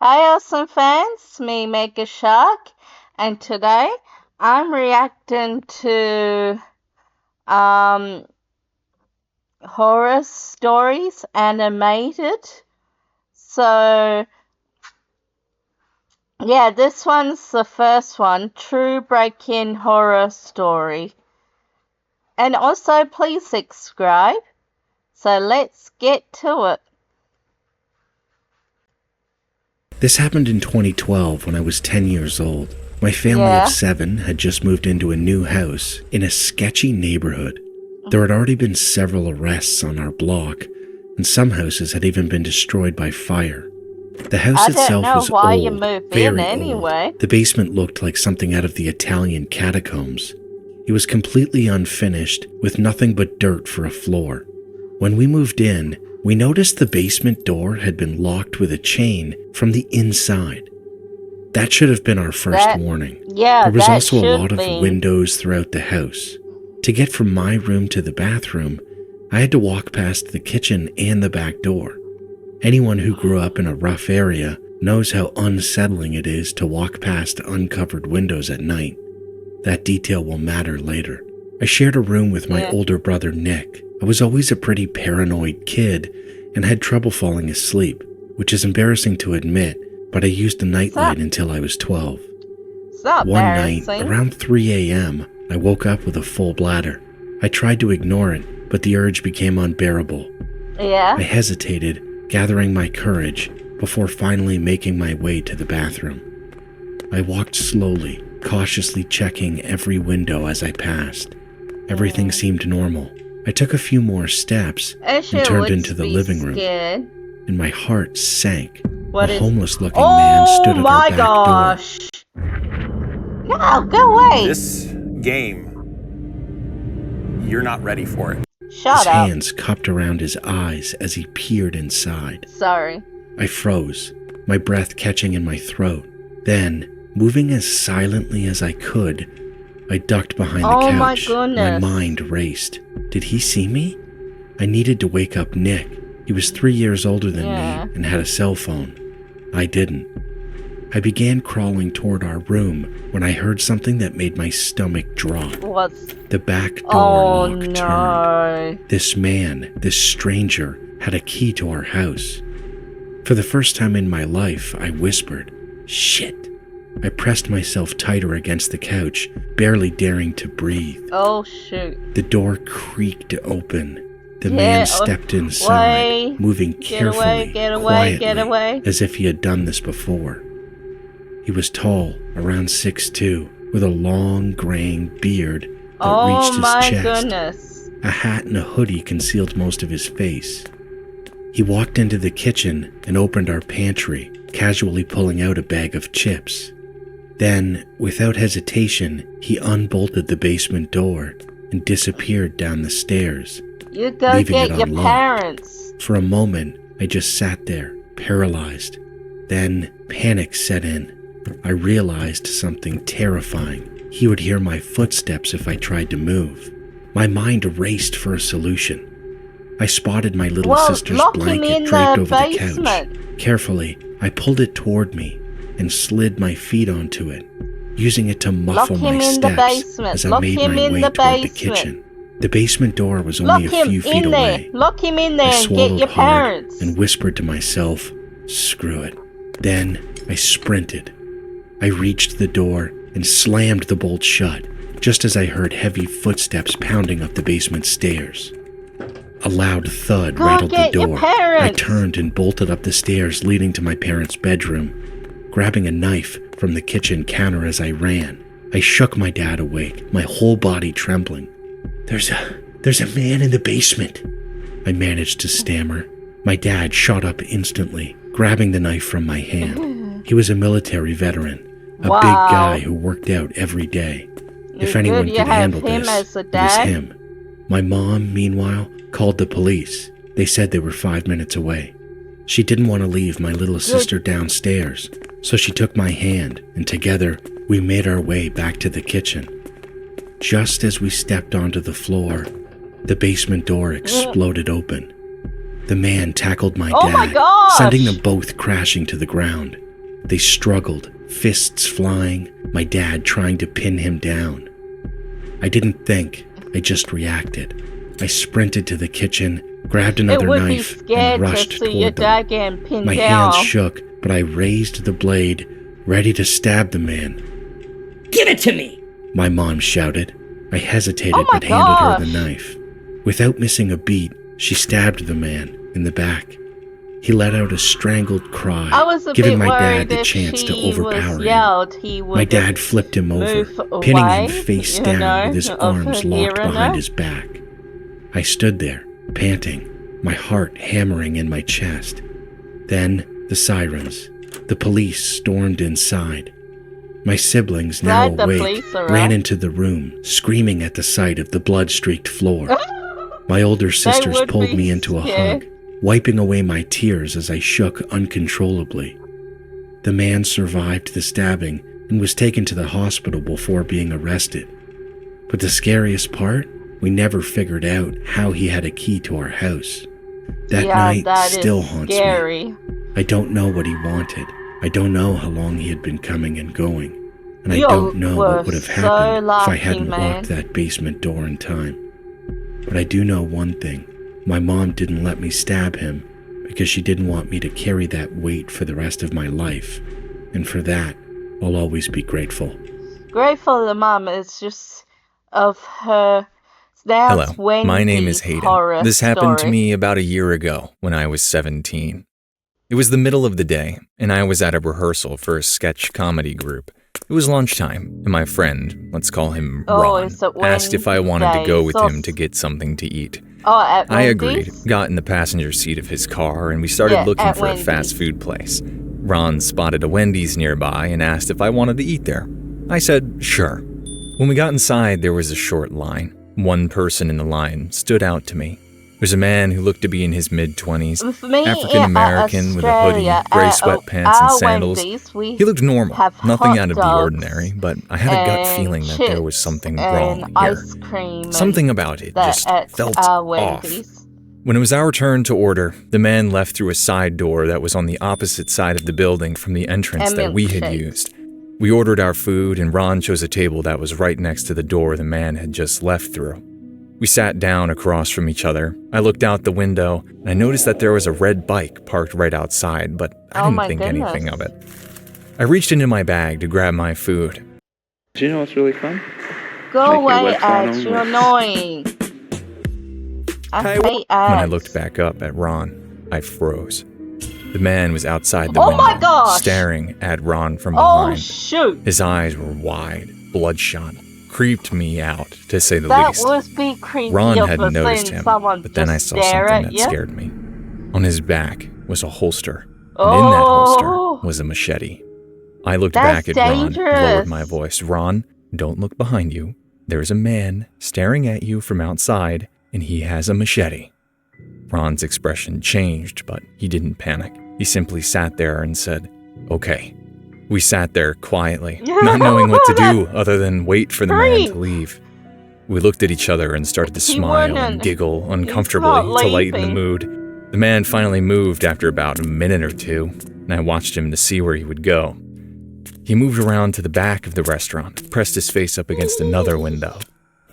Hi, awesome fans, me Megashark, and today I'm reacting to um, horror stories animated. So, yeah, this one's the first one, True Break-In Horror Story. And also, please subscribe. So let's get to it. This happened in 2012 when I was 10 years old. My family of 7 had just moved into a new house in a sketchy neighborhood. There had already been several arrests on our block, and some houses had even been destroyed by fire. The house itself was old, very old. The basement looked like something out of the Italian catacombs. It was completely unfinished, with nothing but dirt for a floor. When we moved in, we noticed the basement door had been locked with a chain from the inside. That should have been our first warning. There was also a lot of windows throughout the house. To get from my room to the bathroom, I had to walk past the kitchen and the back door. Anyone who grew up in a rough area knows how unsettling it is to walk past uncovered windows at night. That detail will matter later. I shared a room with my older brother Nick. I was always a pretty paranoid kid and had trouble falling asleep, which is embarrassing to admit, but I used a nightlight until I was 12. One night, around 3 a.m., I woke up with a full bladder. I tried to ignore it, but the urge became unbearable. I hesitated, gathering my courage, before finally making my way to the bathroom. I walked slowly, cautiously checking every window as I passed. Everything seemed normal. I took a few more steps and turned into the living room, and my heart sank. A homeless-looking man stood at our back door. No, go away! This game, you're not ready for it. His hands cupped around his eyes as he peered inside. Sorry. I froze, my breath catching in my throat. Then, moving as silently as I could, I ducked behind the couch. My mind raced. Did he see me? I needed to wake up Nick. He was 3 years older than me and had a cell phone. I didn't. I began crawling toward our room when I heard something that made my stomach drop. The back door lock turned. This man, this stranger, had a key to our house. For the first time in my life, I whispered, "Shit." I pressed myself tighter against the couch, barely daring to breathe. Oh, shoot. The door creaked open. The man stepped inside, moving carefully, quietly, as if he had done this before. He was tall, around 6'2", with a long, graying beard that reached his chest. A hat and a hoodie concealed most of his face. He walked into the kitchen and opened our pantry, casually pulling out a bag of chips. Then, without hesitation, he unbolted the basement door and disappeared down the stairs, leaving it unlocked. For a moment, I just sat there, paralyzed. Then, panic set in. I realized something terrifying. He would hear my footsteps if I tried to move. My mind raced for a solution. I spotted my little sister's blanket draped over the couch. Carefully, I pulled it toward me and slid my feet onto it, using it to muffle my steps as I made my way toward the kitchen. The basement door was only a few feet away. Lock him in there I and get your hard parents. And whispered to myself, "Screw it." Then I sprinted. I reached the door and slammed the bolt shut, just as I heard heavy footsteps pounding up the basement stairs. A loud thud rattled the door. I turned and bolted up the stairs leading to my parents' bedroom, grabbing a knife from the kitchen counter as I ran. I shook my dad awake, my whole body trembling. There's a man in the basement," I managed to stammer. My dad shot up instantly, grabbing the knife from my hand. He was a military veteran, a big guy who worked out every day. If anyone could handle this, it was him. My mom, meanwhile, called the police. They said they were 5 minutes away. She didn't want to leave my little sister downstairs, so she took my hand, and together we made our way back to the kitchen. Just as we stepped onto the floor, the basement door exploded open. The man tackled my dad, sending them both crashing to the ground. They struggled, fists flying, my dad trying to pin him down. I didn't think, I just reacted. I sprinted to the kitchen, grabbed another knife, and rushed toward them. My hands shook, but I raised the blade, ready to stab the man. Give it to me! My mom shouted. I hesitated but handed her the knife. Without missing a beat, she stabbed the man in the back. He let out a strangled cry, giving my dad the chance to overpower him. My dad flipped him over, pinning him face down with his arms locked behind his back. I stood there, panting, my heart hammering in my chest. Then the sirens. The police stormed inside. My siblings, now awake, ran into the room, screaming at the sight of the blood-streaked floor. My older sisters pulled me into a hug, wiping away my tears as I shook uncontrollably. The man survived the stabbing and was taken to the hospital before being arrested. But the scariest part, we never figured out how he had a key to our house. That night still haunts me. I don't know what he wanted. I don't know how long he had been coming and going. And I don't know what would have happened if I hadn't locked that basement door in time. But I do know one thing. My mom didn't let me stab him because she didn't want me to carry that weight for the rest of my life. And for that, I'll always be grateful. Grateful the mom is just of her. Hello, my name is Hayden. This happened to me about a year ago when I was 17. It was the middle of the day, and I was at a rehearsal for a sketch comedy group. It was lunchtime, and my friend, let's call him Ron, asked if I wanted to go with him to get something to eat. I agreed, got in the passenger seat of his car, and we started looking for a fast food place. Ron spotted a Wendy's nearby and asked if I wanted to eat there. I said, sure. When we got inside, there was a short line. One person in the line stood out to me. There's a man who looked to be in his mid-20s, African-American with a hoodie, gray sweatpants and sandals. He looked normal, nothing out of the ordinary, but I had a gut feeling that there was something wrong here. Something about it just felt off. When it was our turn to order, the man left through a side door that was on the opposite side of the building from the entrance that we had used. We ordered our food, and Ron chose a table that was right next to the door the man had just left through. We sat down across from each other. I looked out the window, and I noticed that there was a red bike parked right outside, but I didn't think anything of it. I reached into my bag to grab my food. Do you know what's really fun? Go away, Ed, you're annoying. I hate ads. When I looked back up at Ron, I froze. The man was outside the window, staring at Ron from behind. Oh, shoot. His eyes were wide, bloodshot. Creeped me out, to say the least. Ron hadn't noticed him, but then I saw something that scared me. On his back was a holster, and in that holster was a machete. I looked back at Ron, lowered my voice. Ron, don't look behind you. There's a man staring at you from outside, and he has a machete. Ron's expression changed, but he didn't panic. He simply sat there and said, okay. We sat there quietly, not knowing what to do other than wait for the man to leave. We looked at each other and started to smile and giggle uncomfortably to lighten the mood. The man finally moved after about a minute or two, and I watched him to see where he would go. He moved around to the back of the restaurant, pressed his face up against another window.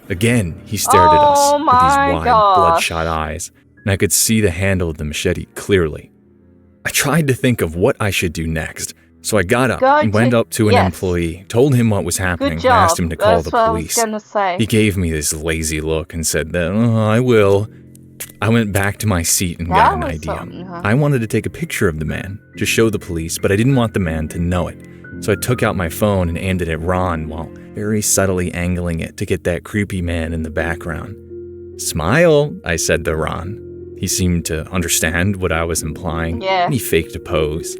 Again, he stared at us with these wide, bloodshot eyes, and I could see the handle of the machete clearly. I tried to think of what I should do next. So I got up and went up to an employee, told him what was happening, and asked him to call the police. He gave me this lazy look and said that, I will. I went back to my seat and got an idea. I wanted to take a picture of the man, to show the police, but I didn't want the man to know it. So I took out my phone and aimed it at Ron while very subtly angling it to get that creepy man in the background. Smile, I said to Ron. He seemed to understand what I was implying, and he faked a pose.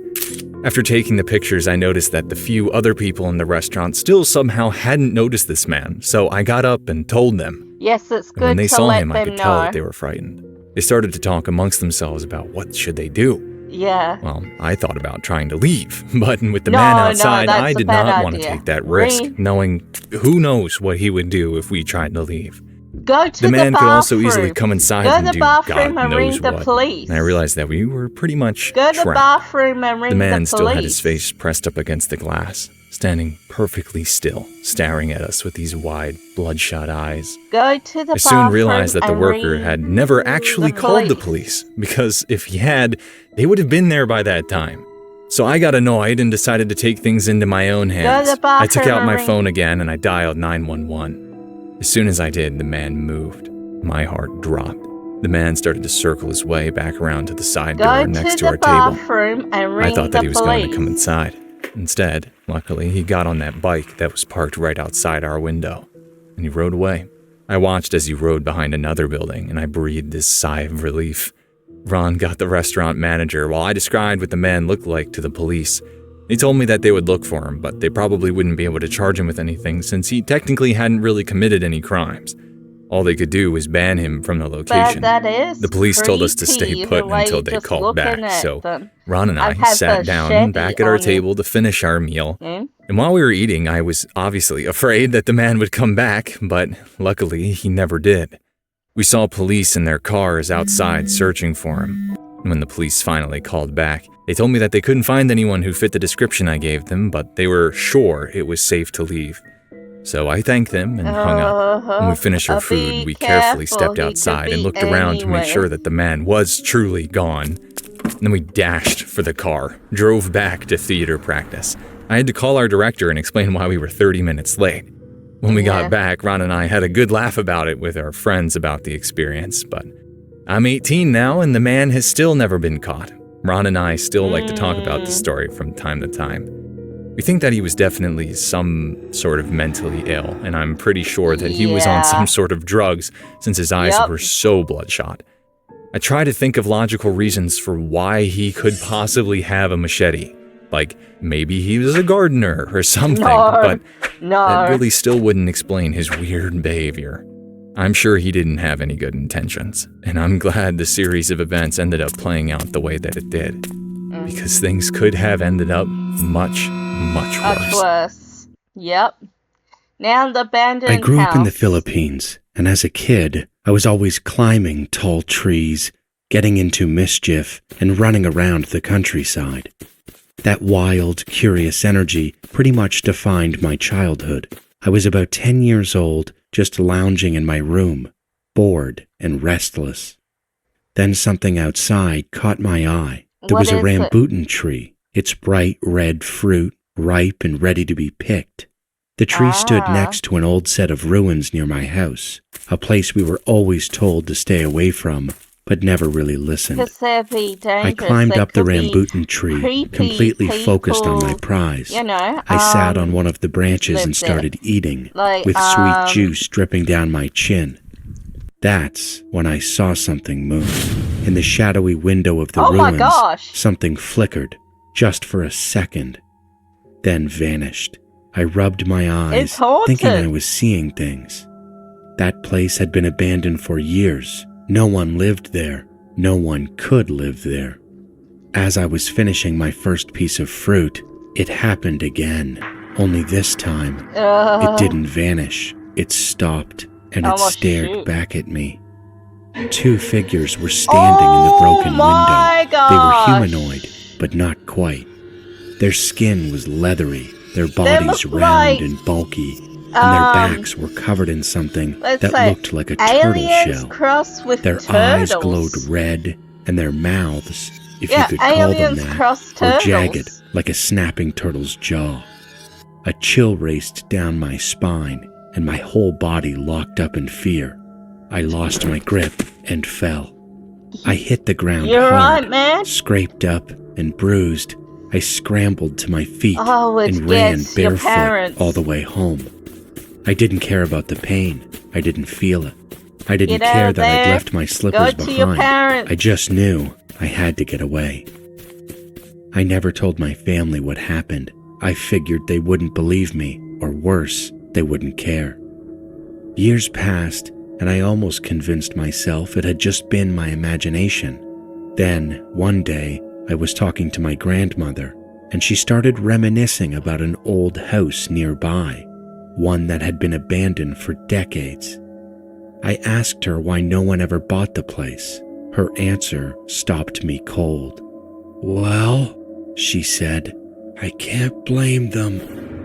After taking the pictures, I noticed that the few other people in the restaurant still somehow hadn't noticed this man, so I got up and told them. Yes, it's good when they to saw let him, I could tell that they were frightened. They started to talk amongst themselves about what should they do. Yeah. Well, I thought about trying to leave, but with the man outside, I did not want to take that risk, knowing who knows what he would do if we tried to leave. Go to the man bathroom. could also easily come inside Go and to do the bathroom God and knows ring the what. police. And I realized that we were pretty much Go to the trapped. bathroom and ring The the man police. still had his face pressed up against the glass, standing perfectly still, staring at us with these wide, bloodshot eyes. Go to the I soon realized that the worker had never actually the called the police, because if he had, they would have been there by that time. So I got annoyed and decided to take things into my own hands. I took out my phone again and I dialed 911. As soon as I did, the man moved. My heart dropped. The man started to circle his way back around to the side door next to our table. I thought that he was going to come inside. Instead, luckily, he got on that bike that was parked right outside our window, and he rode away. I watched as he rode behind another building, and I breathed this sigh of relief. Ron got the restaurant manager while I described what the man looked like to the police. He told me that they would look for him, but they probably wouldn't be able to charge him with anything since he technically hadn't really committed any crimes. All they could do was ban him from the location. The police told us to stay put until they called back, so Ron and I sat down back at our table to finish our meal. And while we were eating, I was obviously afraid that the man would come back, but luckily he never did. We saw police in their cars outside searching for him. When the police finally called back, they told me that they couldn't find anyone who fit the description I gave them, but they were sure it was safe to leave. So I thanked them and hung up. When we finished our food, we carefully stepped outside and looked around to make sure that the man was truly gone. And then we dashed for the car, drove back to theater practice. I had to call our director and explain why we were 30 minutes late. When we got back, Ron and I had a good laugh about it with our friends about the experience, but I'm 18 now and the man has still never been caught. Ron and I still like to talk about the story from time to time. We think that he was definitely some sort of mentally ill, and I'm pretty sure that he was on some sort of drugs since his eyes were so bloodshot. I try to think of logical reasons for why he could possibly have a machete. Like, maybe he was a gardener or something, but that really still wouldn't explain his weird behavior. I'm sure he didn't have any good intentions, and I'm glad the series of events ended up playing out the way that it did. Because things could have ended up much worse. Yep. Now the abandoned I grew up in the house. Philippines, and as a kid, I was always climbing tall trees, getting into mischief, and running around the countryside. That wild, curious energy pretty much defined my childhood. I was about 10 years old, just lounging in my room, bored and restless. Then something outside caught my eye. There was a rambutan tree, its bright red fruit ripe and ready to be picked. The tree stood next to an old set of ruins near my house, a place we were always told to stay away from, but never really listened. I climbed up the rambutan tree, completely focused on my prize. I sat on one of the branches and started eating, with sweet juice dripping down my chin. That's when I saw something move. In the shadowy window of the ruins, something flickered, just for a second, then vanished. I rubbed my eyes, thinking I was seeing things. That place had been abandoned for years. No one lived there. No one could live there. As I was finishing my first piece of fruit, it happened again. Only this time, it didn't vanish. It stopped, and it stared back at me. Two figures were standing in the broken window. They were humanoid, but not quite. Their skin was leathery, their bodies round and bulky, and their backs were covered in something that looked like a turtle shell. Their eyes glowed red, and their mouths, if you could call them that, were jagged like a snapping turtle's jaw. A chill raced down my spine, and my whole body locked up in fear. I lost my grip and fell. I hit the ground hard, scraped up and bruised. I scrambled to my feet and ran barefoot all the way home. I didn't care about the pain. I didn't feel it. I didn't care that I'd left my slippers behind. I just knew I had to get away. I never told my family what happened. I figured they wouldn't believe me, or worse, they wouldn't care. Years passed, and I almost convinced myself it had just been my imagination. Then, one day, I was talking to my grandmother, and she started reminiscing about an old house nearby, one that had been abandoned for decades. I asked her why no one ever bought the place. Her answer stopped me cold. "Well," she said, "I can't blame them.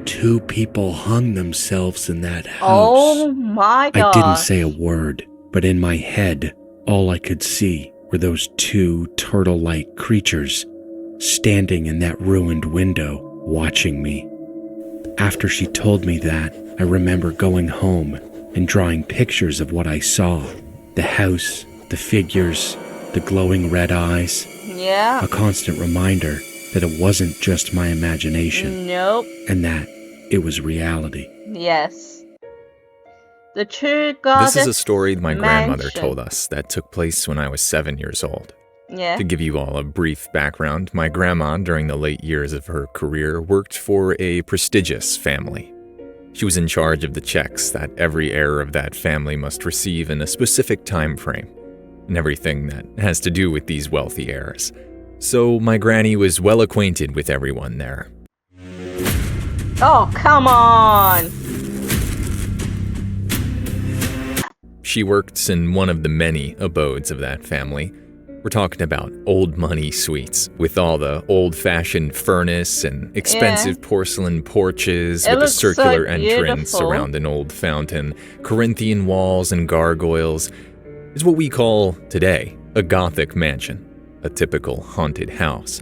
2 people hung themselves in that house." Oh my God. I didn't say a word, but in my head, all I could see were those 2 turtle-like creatures standing in that ruined window, watching me. After she told me that, I remember going home and drawing pictures of what I saw. The house, the figures, the glowing red eyes. Yeah. A constant reminder that it wasn't just my imagination. Nope. And that it was reality. Yes. The true goddess. This is a story my grandmother mansion. told us that took place when I was 7 years old. Yeah. To give you all a brief background, my grandma, during the late years of her career, worked for a prestigious family. She was in charge of the checks that every heir of that family must receive in a specific time frame, and everything that has to do with these wealthy heirs. So my granny was well acquainted with everyone there. Oh, come on! She worked in one of the many abodes of that family. We're talking about old money suites with all the old-fashioned furnace and expensive porcelain porches with a circular entrance around an old fountain, Corinthian walls and gargoyles. It's what we call, today, a Gothic mansion, a typical haunted house.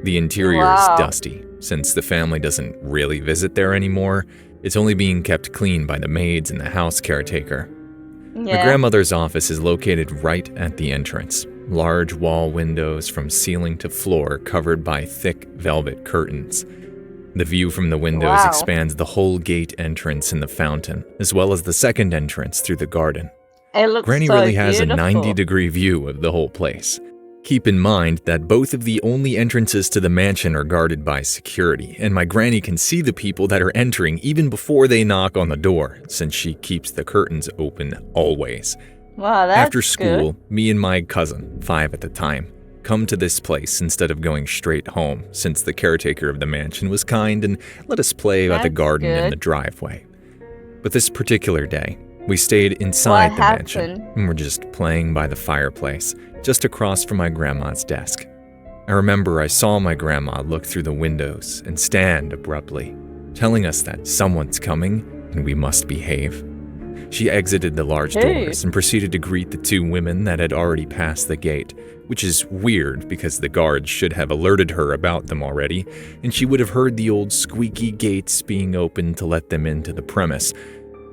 The interior is dusty, since the family doesn't really visit there anymore. It's only being kept clean by the maids and the house caretaker. Yeah. My grandmother's office is located right at the entrance. Large wall windows from ceiling to floor covered by thick velvet curtains. The view from the windows expands the whole gate entrance in the fountain, as well as the second entrance through the garden. It looks Granny so really has beautiful. a 90-degree view of the whole place. Keep in mind that both of the only entrances to the mansion are guarded by security, and my granny can see the people that are entering even before they knock on the door, since she keeps the curtains open always. Wow, that's After school, good. me and my cousin, 5 at the time, come to this place instead of going straight home, since the caretaker of the mansion was kind and let us play at the garden in the driveway. But this particular day, we stayed inside the mansion and were just playing by the fireplace, just across from my grandma's desk. I remember I saw my grandma look through the windows and stand abruptly, telling us that someone's coming and we must behave. She exited the large doors and proceeded to greet the 2 women that had already passed the gate, which is weird because the guards should have alerted her about them already, and she would have heard the old squeaky gates being opened to let them into the premise.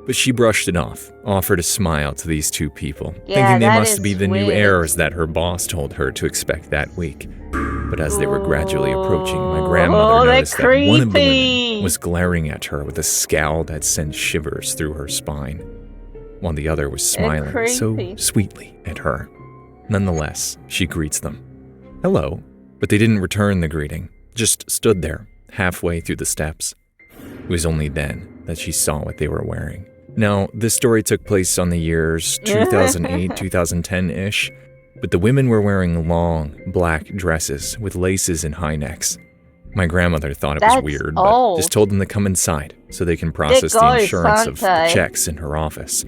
But she brushed it off, offered a smile to these 2 people, thinking they must be the new heirs that her boss told her to expect that week. But as they were gradually approaching, my grandmother noticed that one of the women was glaring at her with a scowl that sent shivers through her spine, while the other was smiling so sweetly at her. Nonetheless, she greets them. Hello, but they didn't return the greeting, just stood there, halfway through the steps. It was only then that she saw what they were wearing. Now, this story took place on the years 2008, 2010-ish, but the women were wearing long, black dresses with laces and high necks. My grandmother thought it was weird, but just told them to come inside so they can process the insurance of the checks in her office.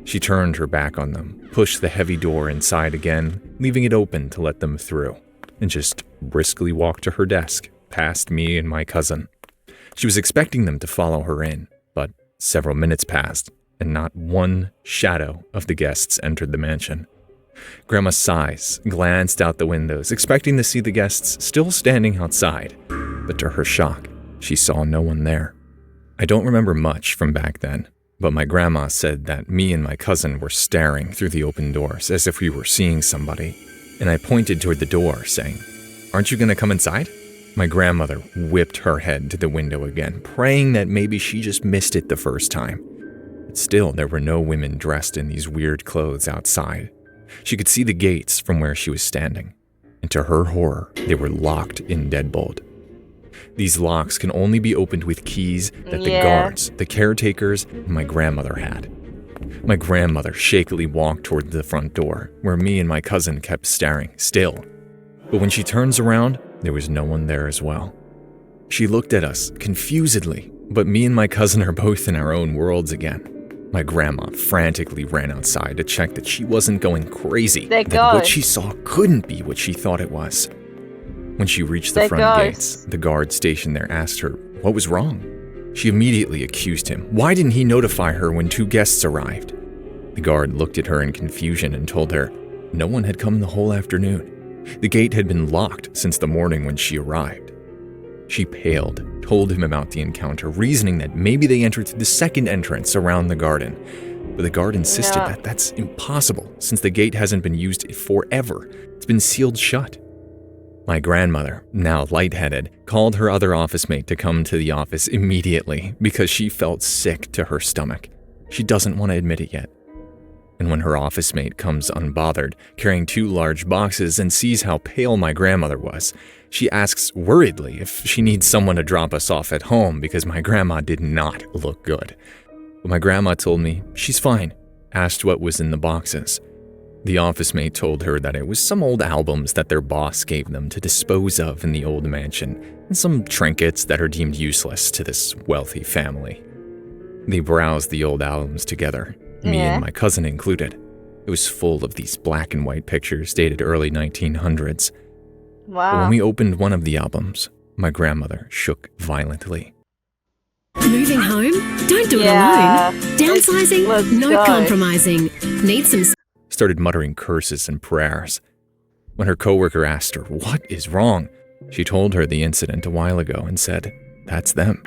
She turned her back on them, pushed the heavy door inside again, leaving it open to let them through, and just briskly walked to her desk, past me and my cousin. She was expecting them to follow her in, but several minutes passed, and not one shadow of the guests entered the mansion. Grandma sighs, glanced out the windows, expecting to see the guests still standing outside, but to her shock, she saw no one there. I don't remember much from back then, but my grandma said that me and my cousin were staring through the open doors as if we were seeing somebody, and I pointed toward the door, saying, "Aren't you going to come inside?" My grandmother whipped her head to the window again, praying that maybe she just missed it the first time. But still, there were no women dressed in these weird clothes outside. She could see the gates from where she was standing, and to her horror, they were locked in deadbolt. These locks can only be opened with keys that the guards, the caretakers, and my grandmother had. My grandmother shakily walked toward the front door, where me and my cousin kept staring, still. But when she turns around, there was no one there as well. She looked at us confusedly, but me and my cousin are both in our own worlds again. My grandma frantically ran outside to check that she wasn't going crazy, that what she saw couldn't be what she thought it was. When she reached the front gates, the guard stationed there asked her what was wrong. She immediately accused him. Why didn't he notify her when 2 guests arrived? The guard looked at her in confusion and told her no one had come the whole afternoon. The gate had been locked since the morning when she arrived. She paled, told him about the encounter, reasoning that maybe they entered through the second entrance around the garden. But the guard insisted that that's impossible since the gate hasn't been used forever. It's been sealed shut. My grandmother, now lightheaded, called her other office mate to come to the office immediately because she felt sick to her stomach. She doesn't want to admit it yet. And when her office mate comes unbothered, carrying 2 large boxes and sees how pale my grandmother was, she asks worriedly if she needs someone to drop us off at home because my grandma did not look good. But my grandma told me she's fine, asked what was in the boxes. The office mate told her that it was some old albums that their boss gave them to dispose of in the old mansion, and some trinkets that are deemed useless to this wealthy family. They browsed the old albums together, me and my cousin included. It was full of these black and white pictures dated early 1900s. Wow. But when we opened one of the albums, my grandmother shook violently. Moving home? Don't do it alone. Downsizing? No compromising. Need some... Started muttering curses and prayers. When her coworker asked her, what is wrong? She told her the incident a while ago and said, that's them.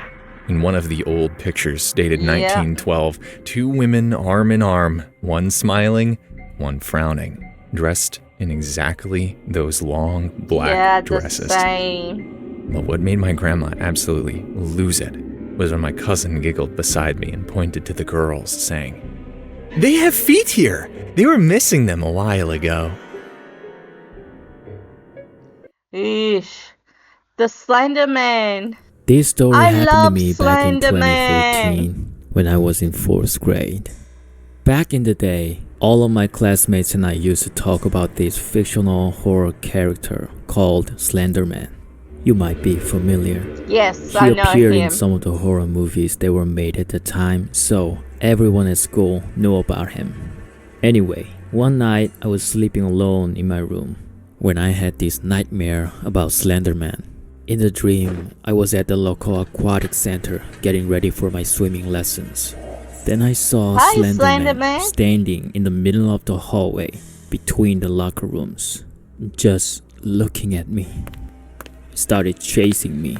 In one of the old pictures dated 1912, 2 women arm in arm, one smiling, one frowning, dressed in exactly those long black dresses. Same. But what made my grandma absolutely lose it was when my cousin giggled beside me and pointed to the girls, saying, they have feet here! They were missing them a while ago. Eesh. The Slender Man. This story happened to me back in Slender 2014 when I was in 4th grade. Back in the day, all of my classmates and I used to talk about this fictional horror character called Slender Man. You might be familiar. Yes, He I know appeared him. in some of the horror movies that were made at the time, so everyone at school knew about him. Anyway, one night I was sleeping alone in my room when I had this nightmare about Slender Man. In the dream, I was at the local aquatic center getting ready for my swimming lessons. Then I saw Slender Man standing in the middle of the hallway between the locker rooms, just looking at me. He started chasing me.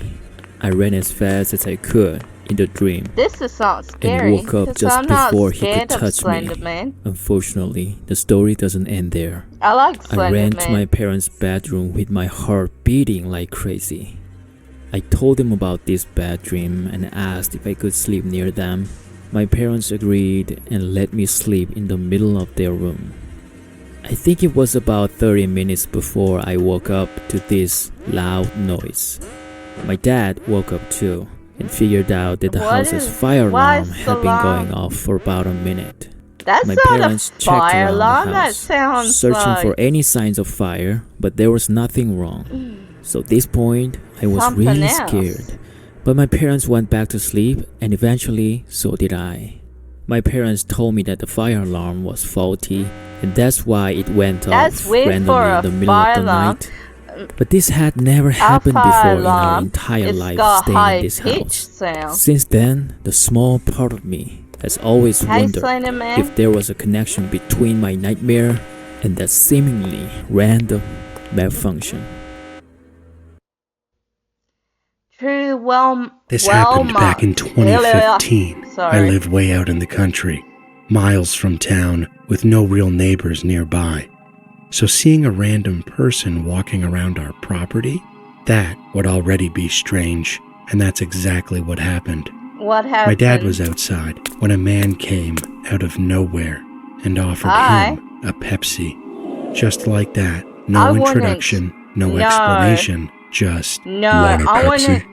I ran as fast as I could in the dream. This is not scary. And woke up just before he could touch me. Unfortunately, the story doesn't end there. I like Slender I ran Man. to my parents' bedroom with my heart beating like crazy. I told them about this bad dream and asked if I could sleep near them. My parents agreed and let me sleep in the middle of their room. I think it was about 30 minutes before I woke up to this loud noise. My dad woke up too and figured out that the house's fire alarm had been going off for about a minute. That's My not parents a checked fire around alarm. the That house, sounds searching like for any signs of fire, but there was nothing wrong. So at this point, I was something really else. scared. But my parents went back to sleep, and eventually, so did I. My parents told me that the fire alarm was faulty, and that's why it went That's off weird randomly for in the a middle of fire the alarm. night. But this had never happened fire before in our alarm, entire it's life got staying in this high-pitched house. sound. Since then, the small part of me has always Hey, wondered Slender Man. if there was a connection between my nightmare and that seemingly random malfunction. True, This happened back in 2015. Sorry. I lived way out in the country, miles from town, with no real neighbors nearby. So seeing a random person walking around our property, that would already be strange, and that's exactly what happened. What happened? My dad was outside when a man came out of nowhere and offered Hi. him a Pepsi. Just like that. No I wouldn't. introduction, no No. explanation, just, No, "Want a I Pepsi?" wouldn't.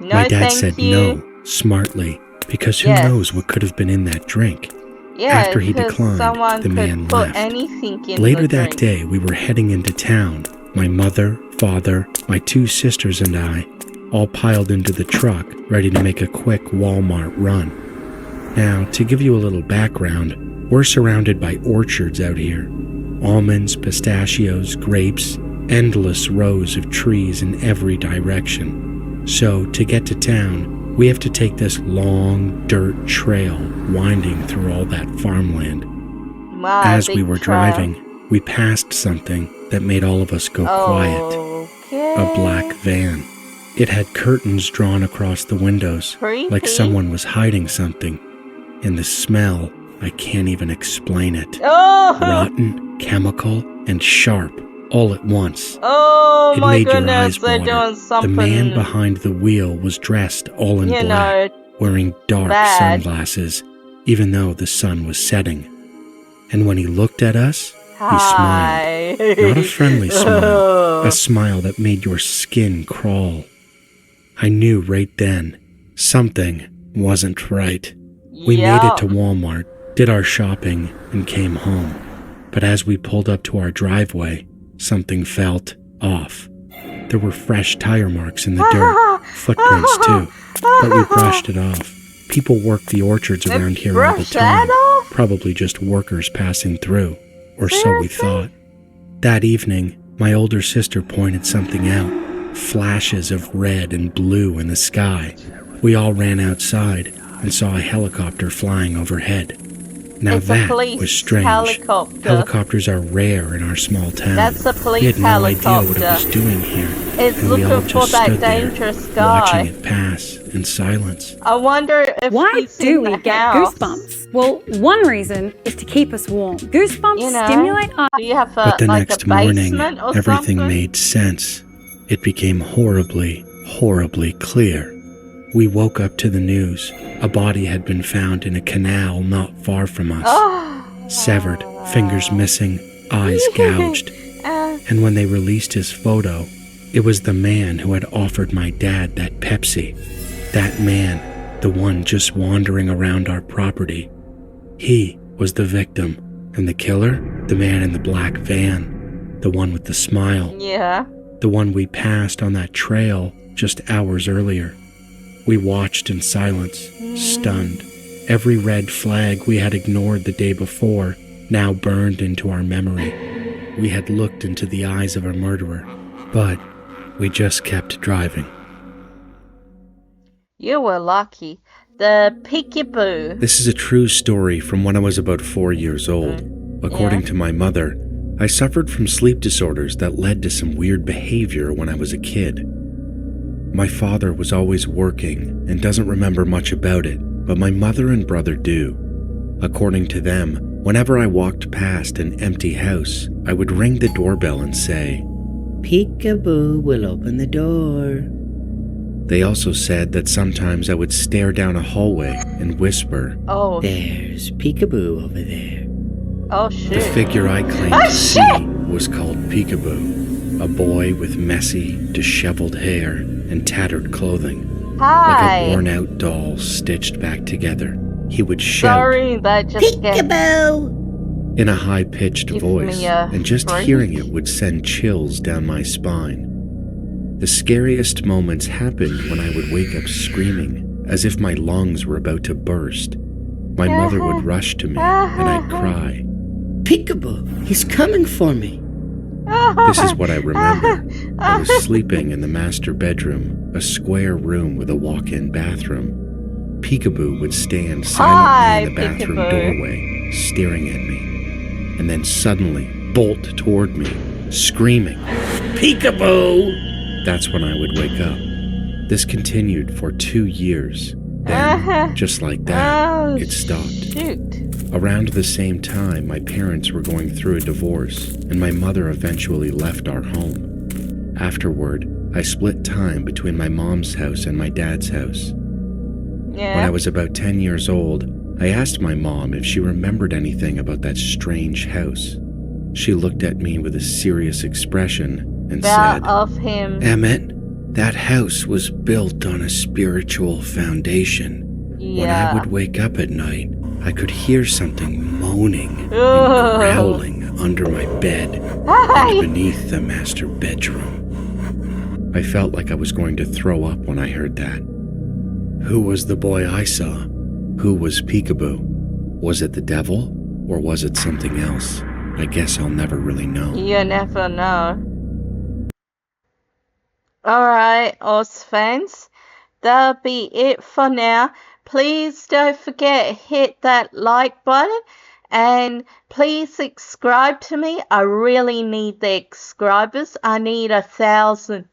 No, My dad thank said you. no, smartly, because who Yes. knows what could have been in that drink. Yeah, After he because declined, someone the could man put left. anything in Later the that drink. day, we were heading into town. My mother, father, my 2 sisters, and I all piled into the truck, ready to make a quick Walmart run. Now, to give you a little background, we're surrounded by orchards out here. Almonds, pistachios, grapes, endless rows of trees in every direction. So, to get to town, we have to take this long dirt trail winding through all that farmland. As we were driving, we passed something that made all of us go quiet. A black van. It had curtains drawn across the windows, like someone was hiding something. And the smell, I can't even explain it. Rotten, chemical, and sharp, all at once. It made your eyes water. The man behind the wheel was dressed all in black, wearing dark sunglasses, even though the sun was setting. And when he looked at us, he smiled. Not a friendly smile, a smile that made your skin crawl. I knew right then, something wasn't right. We made it to Walmart, did our shopping, and came home. But as we pulled up to our driveway, something felt off. There were fresh tire marks in the dirt, footprints too, but we brushed it off. People work the orchards around here all the time, probably just workers passing through, or so we thought. That evening, my older sister pointed something out, flashes of red and blue in the sky. We all ran outside and saw a helicopter flying overhead. Now that was strange. Helicopters are rare in our small town. That's a police we had no helicopter. idea what it was doing here. It's and we all looking for just that stood dangerous there, guy. watching it pass in silence. I wonder if Why he's do in we the get house. goosebumps? Well, one reason is to keep us warm. Goosebumps stimulate our... Do you have But the next morning, basement or everything something? made sense. It became horribly, horribly clear. We woke up to the news. A body had been found in a canal not far from us. Severed, fingers missing, eyes gouged. And when they released his photo, it was the man who had offered my dad that Pepsi. That man, the one just wandering around our property. He was the victim. And the killer? The man in the black van. The one with the smile. Yeah. The one we passed on that trail just hours earlier. We watched in silence, stunned. Every red flag we had ignored the day before now burned into our memory. We had looked into the eyes of a murderer, but we just kept driving. You were lucky. The peekaboo. This is a true story from when I was about 4 years old. According to my mother, I suffered from sleep disorders that led to some weird behavior when I was a kid. My father was always working and doesn't remember much about it, but my mother and brother do. According to them, whenever I walked past an empty house, I would ring the doorbell and say, "Peekaboo will open the door." They also said that sometimes I would stare down a hallway and whisper, "Oh, there's Peekaboo over there." Oh shit. The figure I claimed to see was called Peekaboo, a boy with messy, disheveled hair and tattered clothing. Hi. Like a worn-out doll stitched back together. He would shout, Sorry, that just "Peekaboo!" in a high-pitched Give voice, me a and just break. hearing it would send chills down my spine. The scariest moments happened when I would wake up screaming, as if my lungs were about to burst. My mother would rush to me, and I'd cry, "Peekaboo, he's coming for me." This is what I remember. I was sleeping in the master bedroom, a square room with a walk-in bathroom. Peekaboo would stand silently in the bathroom doorway, staring at me, and then suddenly bolt toward me, screaming, "Peekaboo!" That's when I would wake up. This continued for 2 years. Then, just like that, it stopped. Shoot. Around the same time, my parents were going through a divorce, and my mother eventually left our home. Afterward, I split time between my mom's house and my dad's house. When I was about 10 years old, I asked my mom if she remembered anything about that strange house. She looked at me with a serious expression and said, "Emmett, that house was built on a spiritual foundation. When I would wake up at night, I could hear something moaning and growling under my bed and beneath the master bedroom." I felt like I was going to throw up when I heard that. Who was the boy I saw? Who was Peekaboo? Was it the devil, or was it something else? I guess I'll never really know. You never know. Alright, Oz fans, that'll be it for now. Please don't forget, hit that like button and please subscribe to me. I really need the subscribers. I need 1,000.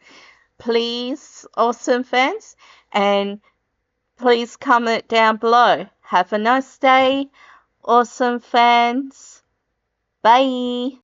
Please, awesome fans, and please comment down below. Have a nice day, awesome fans. Bye.